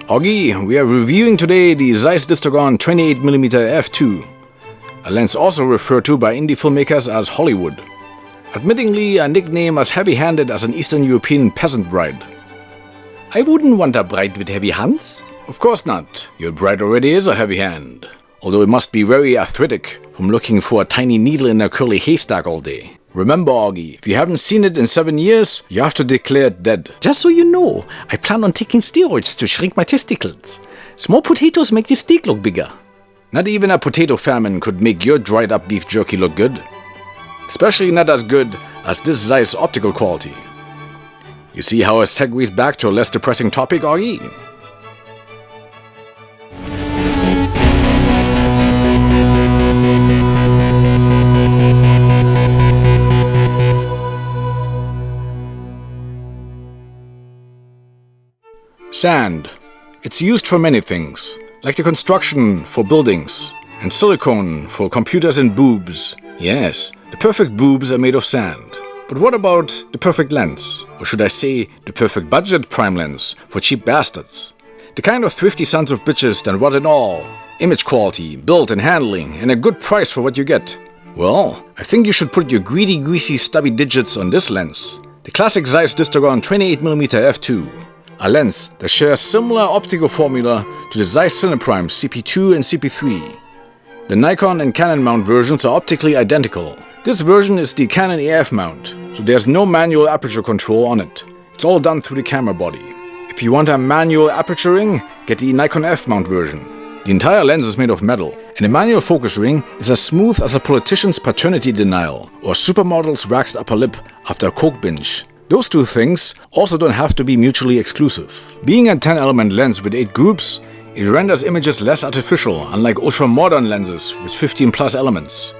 Augie, we are reviewing today the Zeiss Distagon 28mm f2, a lens also referred to by indie filmmakers as Hollywood. Admittingly, a nickname as heavy-handed as an Eastern European peasant bride. I wouldn't want a bride with heavy hands. Of course not. Your bride already is a heavy hand. Although it must be very arthritic from looking for a tiny needle in a curly haystack all day. Remember, Augie, if you haven't seen it in 7 years, you have to declare it dead. Just so you know, I plan on taking steroids to shrink my testicles. Small potatoes make the steak look bigger. Not even a potato famine could make your dried up beef jerky look good. Especially not as good as this Zeiss optical quality. You see how I segued back to a less depressing topic, Augie? Sand. It's used for many things, like the construction for buildings, and silicone for computers and boobs. Yes, the perfect boobs are made of sand. But what about the perfect lens? Or should I say, the perfect budget prime lens for cheap bastards? The kind of thrifty sons of bitches that want it all. Image quality, build and handling, and a good price for what you get. Well, I think you should put your greedy, greasy, stubby digits on this lens. The classic Zeiss Distagon 28mm f2. A lens that shares similar optical formula to the Zeiss Cineprime CP2 and CP3. The Nikon and Canon mount versions are optically identical. This version is the Canon AF mount, so there's no manual aperture control on it. It's all done through the camera body. If you want a manual aperturing, get the Nikon F mount version. The entire lens is made of metal, and the manual focus ring is as smooth as a politician's paternity denial or a supermodel's waxed upper lip after a coke binge. Those two things also don't have to be mutually exclusive. Being a 10-element lens with 8 groups, it renders images less artificial, unlike ultra-modern lenses with 15 plus elements.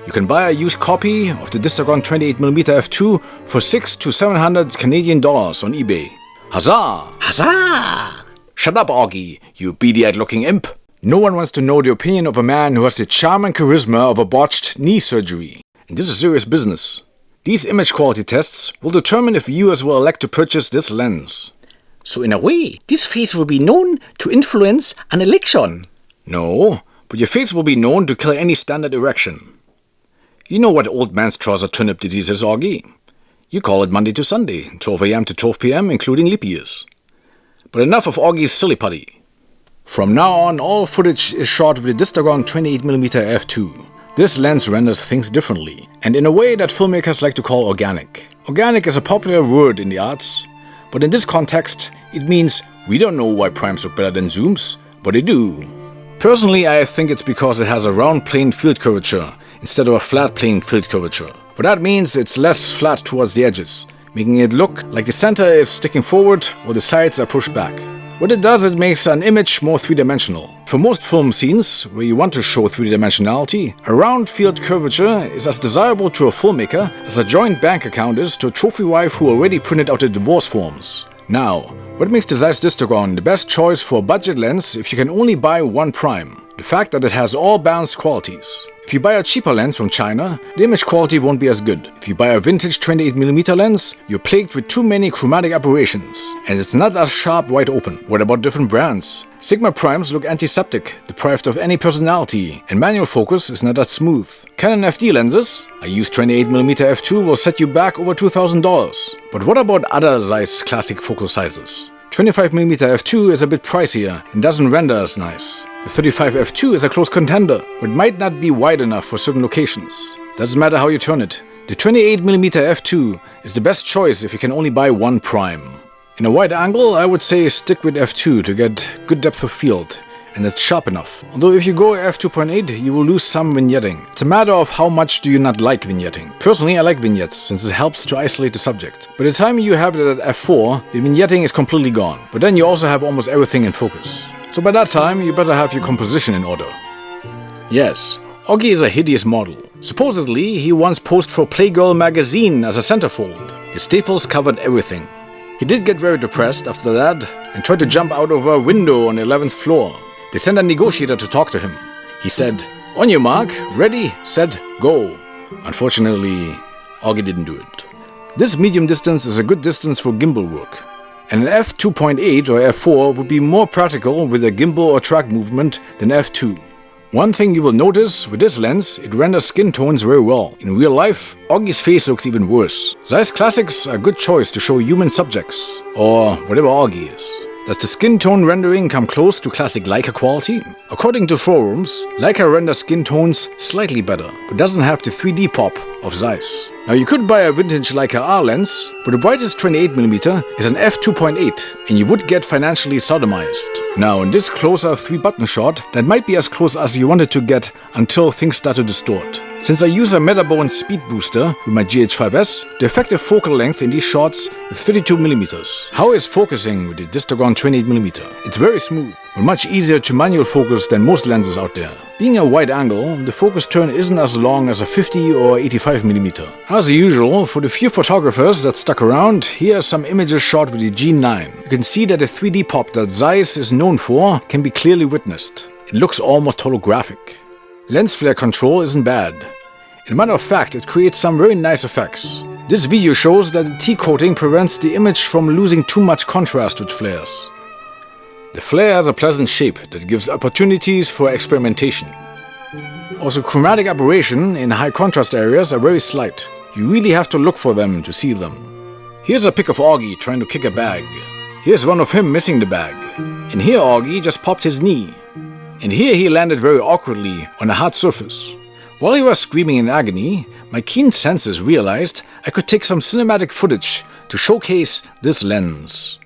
You can buy a used copy of the Distagon 28mm f2 for $600 to $700 Canadian dollars on eBay. Huzzah! Huzzah! Shut up, Augie, you beady-eyed looking imp. No one wants to know the opinion of a man who has the charm and charisma of a botched knee surgery. And this is serious business. These image quality tests will determine if viewers will elect to purchase this lens. So in a way, this face will be known to influence an election. No, but your face will be known to kill any standard erection. You know what old man's trouser turnip disease is, Augie. You call it Monday to Sunday, 12 AM to 12 PM, including leap years. But enough of Augie's silly putty. From now on, all footage is shot with the Distagon 28mm f2. This lens renders things differently, and in a way that filmmakers like to call organic. Organic is a popular word in the arts, but in this context, it means we don't know why primes look better than zooms, but they do. Personally, I think it's because it has a round plane field curvature instead of a flat plane field curvature. But that means it's less flat towards the edges, making it look like the center is sticking forward while the sides are pushed back. What it does, it makes an image more three-dimensional. For most film scenes, where you want to show three-dimensionality, a round field curvature is as desirable to a filmmaker as a joint bank account is to a trophy wife who already printed out the divorce forms. Now, what makes the Zeiss Distagon the best choice for a budget lens if you can only buy one prime? The fact that it has all balanced qualities. If you buy a cheaper lens from China, the image quality won't be as good. If you buy a vintage 28mm lens, you're plagued with too many chromatic aberrations, and it's not as sharp wide open. What about different brands? Sigma primes look antiseptic, deprived of any personality, and manual focus is not as smooth. Canon FD lenses, a used 28mm f2 will set you back over $2,000. But what about other Zeiss classic focal sizes? 25mm f2 is a bit pricier and doesn't render as nice. The 35 f2 is a close contender, but might not be wide enough for certain locations. Doesn't matter how you turn it. The 28mm f2 is the best choice if you can only buy one prime. In a wide angle, I would say stick with f2 to get good depth of field, and it's sharp enough. Although if you go f2.8, you will lose some vignetting. It's a matter of how much do you not like vignetting. Personally, I like vignettes, since it helps to isolate the subject. By the time you have it at f4, the vignetting is completely gone. But then you also have almost everything in focus. So by that time, you better have your composition in order. Yes, Augie is a hideous model. Supposedly, he once posed for Playgirl magazine as a centerfold. The staples covered everything. He did get very depressed after that and tried to jump out of a window on the 11th floor. They sent a negotiator to talk to him. He said, "On your mark, ready, set, go." Unfortunately, Augie didn't do it. This medium distance is a good distance for gimbal work. And an f2.8 or f4 would be more practical with a gimbal or track movement than f2. One thing you will notice with this lens, it renders skin tones very well. In real life, Augie's face looks even worse. Zeiss Classics are a good choice to show human subjects, or whatever Augie is. Does the skin tone rendering come close to classic Leica quality? According to forums, Leica renders skin tones slightly better, but doesn't have the 3D pop of Zeiss. Now you could buy a vintage Leica R lens, but the brightest 28mm is an f2.8, and you would get financially sodomized. Now in this closer 3-button shot, that might be as close as you wanted to get until things start to distort. Since I use a Metabones Speedbooster with my GH5s, the effective focal length in these shots is 32mm. How is focusing with the Distagon 28mm? It's very smooth, but much easier to manual focus than most lenses out there. Being a wide angle, the focus turn isn't as long as a 50 or 85mm. As usual, for the few photographers that stuck around, here are some images shot with the G9. You can see that the 3D pop that Zeiss is known for can be clearly witnessed. It looks almost holographic. Lens flare control isn't bad. In a matter of fact, it creates some very nice effects. This video shows that the T-coating prevents the image from losing too much contrast with flares. The flare has a pleasant shape that gives opportunities for experimentation. Also, chromatic aberration in high contrast areas are very slight. You really have to look for them to see them. Here's a pic of Augie trying to kick a bag. Here's one of him missing the bag. And here Augie just popped his knee. And here he landed very awkwardly on a hard surface. While he was screaming in agony, my keen senses realized I could take some cinematic footage to showcase this lens.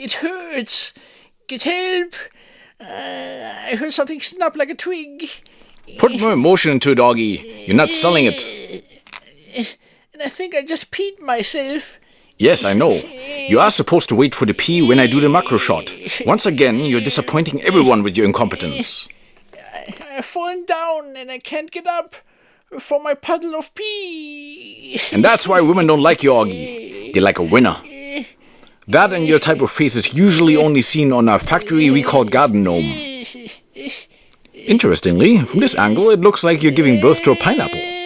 It hurts. Get help. I heard something snap like a twig. Put more emotion into it, Augie. You're not selling it. And I think I just peed myself. Yes, I know. You are supposed to wait for the pee when I do the macro shot. Once again, you're disappointing everyone with your incompetence. I've fallen down and I can't get up for my puddle of pee. And that's why women don't like you, Augie. They like a winner. That and your type of face is usually only seen on a factory recalled garden gnome. Interestingly, from this angle, it looks like you're giving birth to a pineapple.